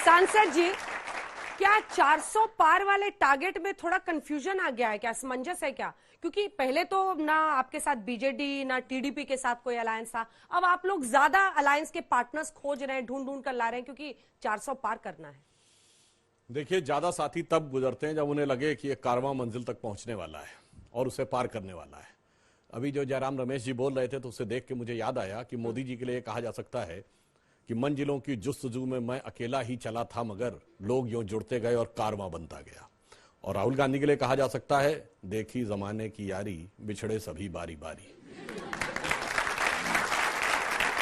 सांसद जी, क्या 400 पार वाले टारगेट में थोड़ा कंफ्यूजन आ गया है क्या, असमंजस है क्या? क्योंकि पहले तो ना आपके साथ बीजेडी ना टीडीपी के साथ कोई अलायंस था, अब आप लोग ज्यादा अलायंस के पार्टनर्स खोज रहे हैं, ढूंढ ढूंढ कर ला रहे हैं क्योंकि 400 पार करना है। देखिए, ज्यादा साथी तब गुजरते हैं जब उन्हें लगे कि एक कारवां मंजिल तक पहुंचने वाला है और उसे पार करने वाला है। अभी जो जयराम रमेश जी बोल रहे थे तो उसे देख के मुझे याद आया कि मोदी जी के लिए कहा जा सकता है कि मंजिलों की जुस्तजू में मैं अकेला ही चला था, मगर लोग यूं जुड़ते गए और कारवां बनता गया। और राहुल गांधी के लिए कहा जा सकता है, देखी जमाने की यारी, बिछड़े सभी बारी बारी।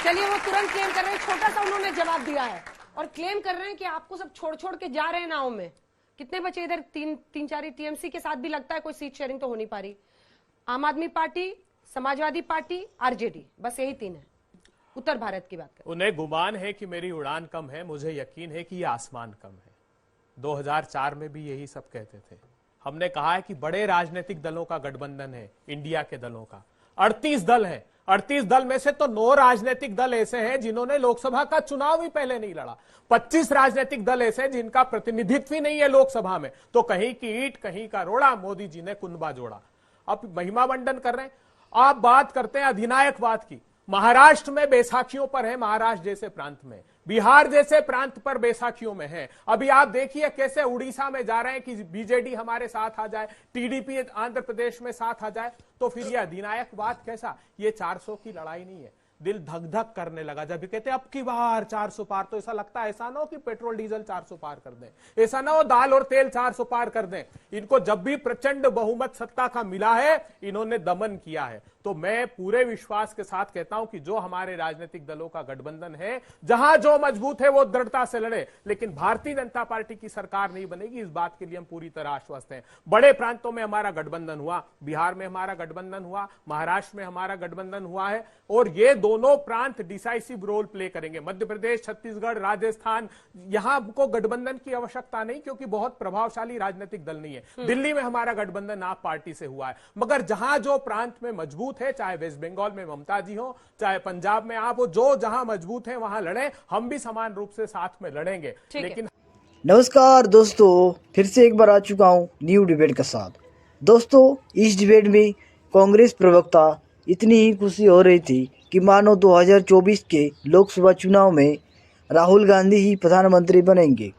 चलिए, वो तुरंत क्लेम कर रहे हैं, छोटा सा उन्होंने जवाब दिया है और क्लेम कर रहे हैं कि आपको सब छोड़ छोड़ के जा रहे हैं नाव में। कितने बचे इधर? तीन चार टीएमसी के साथ भी लगता है कोई सीट शेयरिंग तो हो नहीं पा रही। आम आदमी पार्टी, समाजवादी पार्टी, आरजेडी, बस यही तीन है। उत्तर भारत की बात करें, उन्हें गुमान है कि मेरी उड़ान कम है, मुझे यकीन है कि ये आसमान कम है। 2004 में भी यही सब कहते थे। हमने कहा है कि बड़े राजनीतिक दलों का गठबंधन है इंडिया के दलों का। 38 दल है। 38 दल में से तो 9 राजनीतिक दल ऐसे हैं जिन्होंने लोकसभा का चुनाव ही पहले नहीं लड़ा। 25 राजनीतिक दल ऐसे हैं जिनका प्रतिनिधित्व ही नहीं है लोकसभा में। तो कहीं की ईंट कहीं का रोड़ा, मोदी जी ने कुनबा जोड़ा। अब महिमा मंडन कर रहे हैं। आप बात करते हैं अधिनायकवाद की। महाराष्ट्र में बैसाखियों पर है, महाराष्ट्र जैसे प्रांत में, बिहार जैसे प्रांत पर बैसाखियों में है। अभी आप देखिए कैसे उड़ीसा में जा रहे हैं कि बीजेडी हमारे साथ आ जाए, टीडीपी आंध्र प्रदेश में साथ आ जाए। तो फिर यह अधिनायकवाद कैसा? ये 400 की लड़ाई नहीं है। दिल धक धक करने लगा जब कहते अब की बार 400 पार। तो ऐसा लगता है, ऐसा ना हो कि पेट्रोल डीजल 400 पार कर दें, ऐसा ना हो दाल और तेल 400 पार कर दें। इनको जब भी प्रचंड बहुमत सत्ता का मिला है, इन्होंने दमन किया है। तो मैं पूरे विश्वास के साथ कहता हूं कि जो हमारे राजनीतिक दलों का गठबंधन है, जहां जो मजबूत है वो दृढ़ता से लड़े, लेकिन भारतीय जनता पार्टी की सरकार नहीं बनेगी, इस बात के लिए हम पूरी तरह आश्वस्त हैं। बड़े प्रांतों में हमारा गठबंधन हुआ, बिहार में हमारा गठबंधन हुआ, महाराष्ट्र में हमारा गठबंधन हुआ है, और ये दोनों प्रांत डिसाइसिव रोल प्ले करेंगे। मध्य प्रदेश, छत्तीसगढ़, राजस्थान, यहां हमको गठबंधन की आवश्यकता नहीं, क्योंकि बहुत प्रभावशाली राजनीतिक दल नहीं है। दिल्ली में हमारा गठबंधन आप पार्टी से हुआ है, मगर जहां जो प्रांत में मजबूत है, चाहे वेस्ट बंगाल में ममता जी हो, चाहे पंजाब में आप हो, जो जहां मजबूत है वहां लड़े। हम भी समान रूप से साथ में लड़ेंगे। लेकिन नमस्कार दोस्तों, फिर से एक बार आ चुका हूं न्यू डिबेट के साथ। दोस्तों, इस डिबेट में कांग्रेस प्रवक्ता इतनी ही खुशी हो रही थी कि मानो 2024 के लोकसभा चुनाव में राहुल गांधी ही प्रधानमंत्री बनेंगे।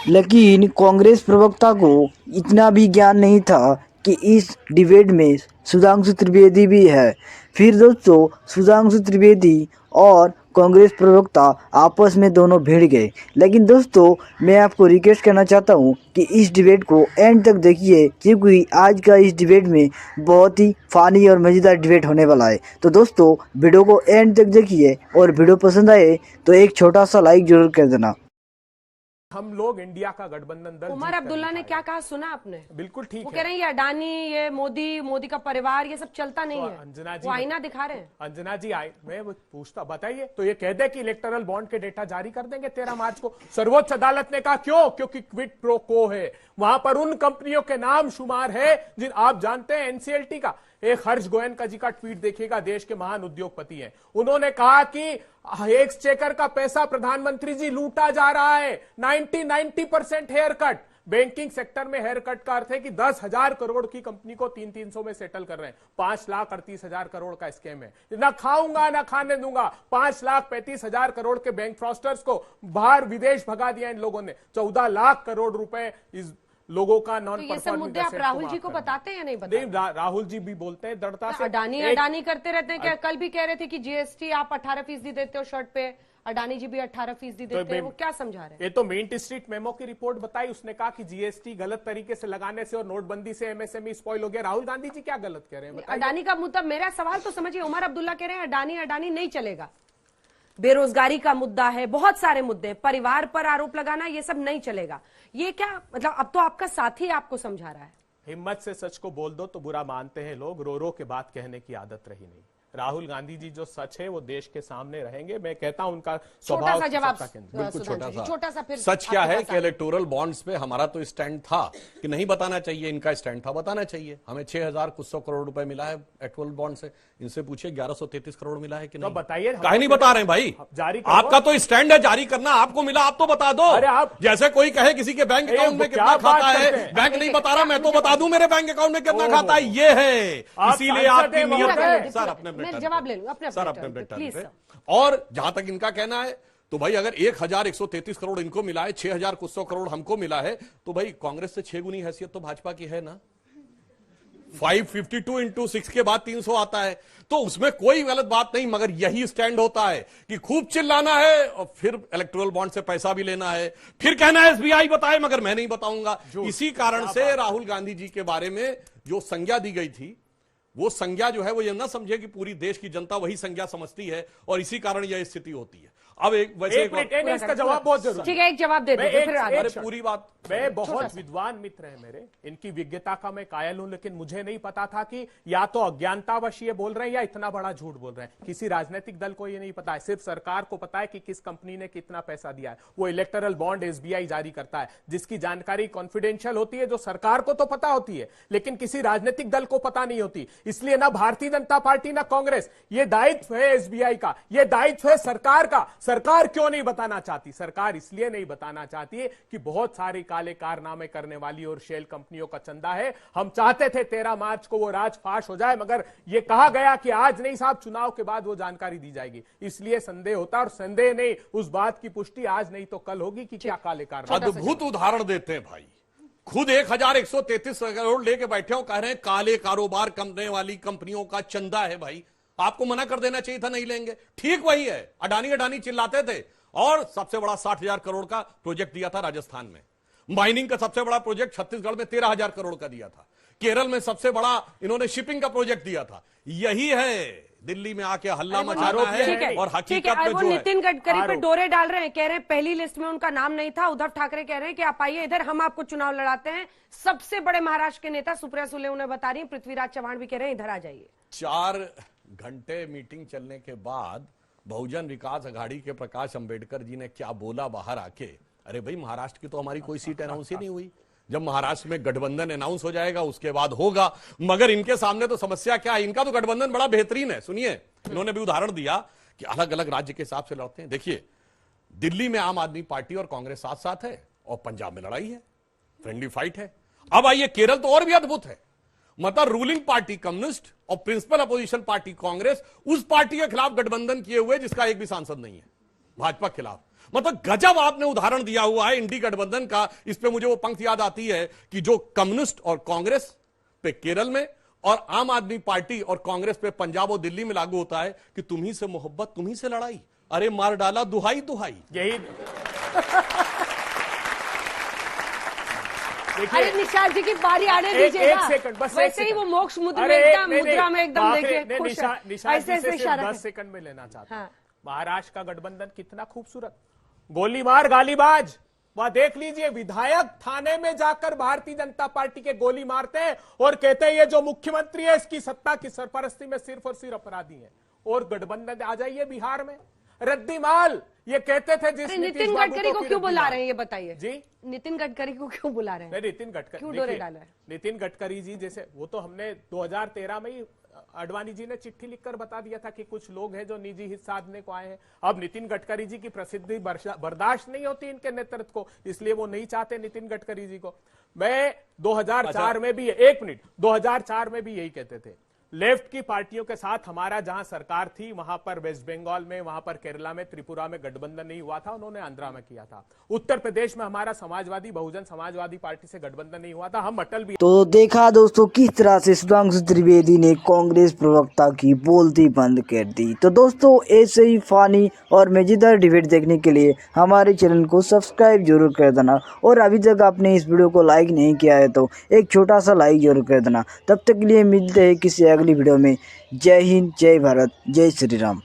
लेकिन कांग्रेस प्रवक्ता को इतना भी ज्ञान नहीं था कि इस डिबेट में सुधांशु त्रिवेदी भी है। फिर दोस्तों, सुधांशु त्रिवेदी और कांग्रेस प्रवक्ता आपस में दोनों भिड़ गए। लेकिन दोस्तों, मैं आपको रिक्वेस्ट करना चाहता हूं कि इस डिबेट को एंड तक देखिए, क्योंकि आज का इस डिबेट में बहुत ही फानी और मज़ेदार डिबेट होने वाला है। तो दोस्तों, वीडियो को एंड तक देखिए, और वीडियो पसंद आए तो एक छोटा सा लाइक जरूर कर देना। हम लोग इंडिया का गठबंधन दल। उमर अब्दुल्ला ने क्या कहा सुना आपने? बिल्कुल ठीक है। वो कह रहे हैं ये अडानी, ये मोदी का परिवार, ये सब चलता नहीं है। अंजना जी, वो आईना दिखा रहे हैं। अंजना जी, मैं पूछता, बताइए तो ये कह दे कि इलेक्टोरल बॉन्ड के डेटा जारी कर देंगे 13 मार्च को। सर्वोच्च अदालत ने कहा क्यों? क्योंकि क्विड प्रो को है, वहां पर उन कंपनियों के नाम शुमार है जिन, आप जानते हैं एनसीएलटी का एक हर्ष गोयनका जी का ट्वीट देखिएगा, देश के महान उद्योगपति हैं। उन्होंने कहा कि एक्सचेकर का पैसा प्रधानमंत्री जी लूटा जा रहा है। 90% हेयर कट। बैंकिंग सेक्टर में हेयर कट का अर्थ है कि 10,000 करोड़ की कंपनी को 300 में सेटल कर रहे हैं। 5,38,000 करोड़ का स्कैम है। ना खाऊंगा ना खाने दूंगा। 5,35,000 करोड़ के बैंक फ्रॉस्टर्स को बाहर विदेश भगा दिया इन लोगों ने। 14 लाख करोड़ रुपए इस लोगों का नॉन परफॉर्मिंग। तो ये सब मुद्दे आप राहुल जी को बताते हैं या नहीं बताते? नहीं, राहुल जी भी बोलते हैं दृढ़ता से। अडानी करते रहते हैं क्या? कल भी कह रहे थे कि जीएसटी आप 18% देते हो शर्ट पे, अडानी जी भी 18% देते हैं। वो क्या समझा रहे हैं? ये तो मेन स्ट्रीट मेमो की रिपोर्ट बताई, उसने कहा कि जीएसटी गलत तरीके से लगाने से और नोटबंदी से एमएसएमई स्पॉइल हो गया। राहुल गांधी जी क्या गलत कह रहे हैं? अडानी का मुद्दा, मेरा सवाल तो समझिए, उमर अब्दुल्ला कह रहे हैं अडानी नहीं चलेगा। बेरोजगारी का मुद्दा है, बहुत सारे मुद्दे, परिवार पर आरोप लगाना, ये सब नहीं चलेगा। ये क्या मतलब? अब तो आपका साथी आपको समझा रहा है। हिम्मत से सच को बोल दो तो बुरा मानते हैं लोग, रो रो के बात कहने की आदत रही नहीं। राहुल गांधी जी जो सच है वो देश के सामने रहेंगे। मैं कहता हूं उनका छोटा स्वभाव सा जवाब सत्ता केंद्र। बिल्कुल सुधांशु जी, छोटा सा फिर सच क्या आपके है पास कि इलेक्टोरल बॉन्ड्स पे हमारा तो स्टैंड था कि नहीं बताना चाहिए, इनका स्टैंड था बताना चाहिए। हमें 6000 कुछ सौ करोड़ रुपए मिला है इलेक्टोरल बॉन्ड से, इनसे पूछिए 1133 करोड़ मिला है कि नहीं। बताइए, काहे नहीं बता रहे हैं भाई, जारी करो। आपका तो स्टैंड है जारी करना, आपको मिला आप तो बता दो। अरे आप जैसे कोई कहे किसी के बैंक अकाउंट में क्या कितना बात खाता है, करते हैं? बैंक नहीं बता रहा, मैं तो बता दूं मेरे बैंक अकाउंट में कितना खाता है, ये है। इसीलिए सांसद आपकी हैं, नियत महोदय। है सर अपने मैं जवाब ले लूं अपने सर turn अपने पे, टर्न प्लीज पे। सर। और जहां तक इनका कहना है तो भाई अगर 1133 करोड़ इनको मिला है, 6000 कुछ सौ करोड़ हमको मिला है, तो भाई कांग्रेस से 6 गुनी हैसियत तो भाजपा की है ना। 552 इंटू 6 के बाद 300 आता है, तो उसमें कोई गलत बात नहीं, मगर यही स्टैंड होता है कि खूब चिल्लाना है और फिर इलेक्टोरल बॉन्ड से पैसा भी लेना है, फिर कहना है एसबीआई बताए मगर मैं नहीं बताऊंगा। इसी कारण से राहुल गांधी जी के बारे में जो संज्ञा दी गई थी, वो संज्ञा जो है वो ये ना समझे कि पूरी देश की जनता वही संज्ञा समझती है, और इसी कारण यह स्थिति होती है। अब एक वैसे इसका जवाब बहुत जरूरी। ठीक है, एक जवाब दे दीजिए फिर आगे। अरे पूरी बात, मैं बहुत विद्वान मित्र है मेरे, इनकी विज्ञता का मैं कायल हूं, लेकिन मुझे नहीं पता था कि या तो अज्ञानतावश ये बोल रहे हैं या इतना बड़ा झूठ बोल रहे हैं। किसी राजनीतिक दल को ये नहीं पता है, सिर्फ सरकार को पता है कि किस कंपनी ने कितना पैसा दिया है। वो इलेक्टोरल बॉन्ड एसबीआई जारी करता है, जिसकी जानकारी कॉन्फिडेंशियल होती है, जो सरकार को तो पता होती है लेकिन किसी राजनीतिक दल को पता नहीं होती। इसलिए ना भारतीय जनता पार्टी ना कांग्रेस, ये दायित्व है एसबीआई का, ये दायित्व है सरकार का। सरकार क्यों नहीं बताना चाहती? सरकार इसलिए नहीं बताना चाहती है कि बहुत सारे काले कारनामे करने वाली और शेल कंपनियों का चंदा है। हम चाहते थे 13 मार्च को वो राज फाश हो जाए, मगर ये कहा गया कि आज नहीं साहब, चुनाव के बाद वो जानकारी दी जाएगी। इसलिए संदेह होता, और संदेह नहीं, उस बात की पुष्टि आज नहीं तो कल होगी कि क्या काले कारनामे। अद्भुत उदाहरण देते हैं भाई, खुद 1133 करोड़ लेके बैठे हो, कह रहे हैं काले कारोबार करने वाली कंपनियों का चंदा है। भाई आपको मना कर देना चाहिए था, नहीं लेंगे। ठीक वही है, अडानी चिल्लाते थे, और सबसे बड़ा 60,000 करोड़ का प्रोजेक्ट दिया था राजस्थान में। माइनिंग का सबसे बड़ा प्रोजेक्ट छत्तीसगढ़ में 13,000 करोड़ का दिया था। केरल में सबसे बड़ा इन्होंने शिपिंग का प्रोजेक्ट दिया था। यही है दिल्ली में आके हल्ला मचाना है, और हकीकत में जो नितिन गडकरी पे डोरे डाल रहे हैं, कह रहे हैं पहली लिस्ट में उनका नाम नहीं था। उद्धव ठाकरे कह रहे हैं कि आप आइए इधर, हम आपको चुनाव लड़ाते हैं। सबसे बड़े महाराष्ट्र के नेता सुप्रिया सुले उन्हें बता रही है, पृथ्वीराज चव्हाण भी कह रहे हैं इधर आ जाइए। 4 घंटे मीटिंग चलने के बाद बहुजन विकास अघाड़ी के प्रकाश अंबेडकर जी ने क्या बोला बाहर आके, अरे भाई महाराष्ट्र की तो हमारी कोई सीट अनाउंस ही नहीं हुई। जब महाराष्ट्र में गठबंधन अनाउंस हो जाएगा उसके बाद होगा, मगर इनके सामने तो समस्या क्या है, इनका तो गठबंधन बड़ा बेहतरीन है। सुनिए, इन्होंने भी उदाहरण दिया कि अलग अलग राज्य के हिसाब से लड़ते हैं। देखिए, दिल्ली में आम आदमी पार्टी और कांग्रेस साथ साथ है, और पंजाब में लड़ाई है, फ्रेंडली फाइट है। अब आइए केरल, तो और भी अद्भुत है। मतलब रूलिंग पार्टी कम्युनिस्ट और प्रिंसिपल अपोजिशन पार्टी कांग्रेस उस पार्टी के खिलाफ गठबंधन किए हुए जिसका एक भी सांसद नहीं है, भाजपा के खिलाफ। मतलब गजब आपने उदाहरण दिया हुआ है इंडी गठबंधन का। इस पे मुझे वो पंक्ति याद आती है कि जो कम्युनिस्ट और कांग्रेस पे केरल में, और आम आदमी पार्टी और कांग्रेस पे पंजाब और दिल्ली में लागू होता है कि तुम्ही से मोहब्बत तुम्ही से लड़ाई, अरे मार डाला दुहाई दुहाई। यही अरे निशाल जी की बारी आने दीजिएगा। एक सेकंड, बस वैसे ही वो मोक्ष मुद्रा में एकदम मुद्रा में एकदम देखिए खुश है। ऐसे ऐसे इशारा 10 सेकंड में लेना चाहता हूं। हाँ। महाराष्ट्र का गठबंधन कितना खूबसूरत, गोली मार गालीबाज। वह देख लीजिए, विधायक थाने में जाकर भारतीय जनता पार्टी के गोली मारते हैं और कहते हैं ये जो मुख्यमंत्री है इसकी सत्ता की सरपरस्ती में सिर्फ और सिर्फ अपराधी है। और गठबंधन आ जाइए बिहार में, रद्दी माल ये कहते थे। जिस नितिन गडकरी को क्यों बुला रहे हैं ये बताइए जी? नितिन गडकरी को क्यों बुला रहे हैं? नितिन गडकरी क्यों डोरे डाल रहे हैं? नितिन गडकरी जी जैसे, वो तो हमने 2013 में ही अडवाणी जी ने चिट्ठी लिखकर बता दिया था कि कुछ लोग हैं जो निजी हित साधने को आए हैं। अब नितिन गडकरी जी की प्रसिद्धि बर्दाश्त नहीं होती इनके नेतृत्व को, इसलिए वो नहीं चाहते नितिन गडकरी जी को। मैं 2004 में भी, 1 मिनट, 2004 में भी यही कहते थे, लेफ्ट की पार्टियों के साथ हमारा जहां सरकार थी, वहां पर वेस्ट बंगाल में, वहां पर केरला में, त्रिपुरा में गठबंधन नहीं हुआ था, उन्होंने आंध्रा में किया था। उत्तर प्रदेश में हमारा समाजवादी बहुजन समाजवादी पार्टी से गठबंधन नहीं हुआ था, हम अटल भी। तो देखा दोस्तों किस तरह से सुधांशु त्रिवेदी ने कांग्रेस प्रवक्ता की बोलती बंद कर दी। तो दोस्तों ऐसे ही फानी और मजेदार डिबेट देखने के लिए हमारे चैनल को सब्सक्राइब जरूर कर देना, और अभी तक आपने इस वीडियो को लाइक नहीं किया है तो एक छोटा सा लाइक जरूर कर देना। तब तक के लिए मिलते हैं किसी अगली वीडियो में। जय हिंद, जय भारत, जय श्री राम।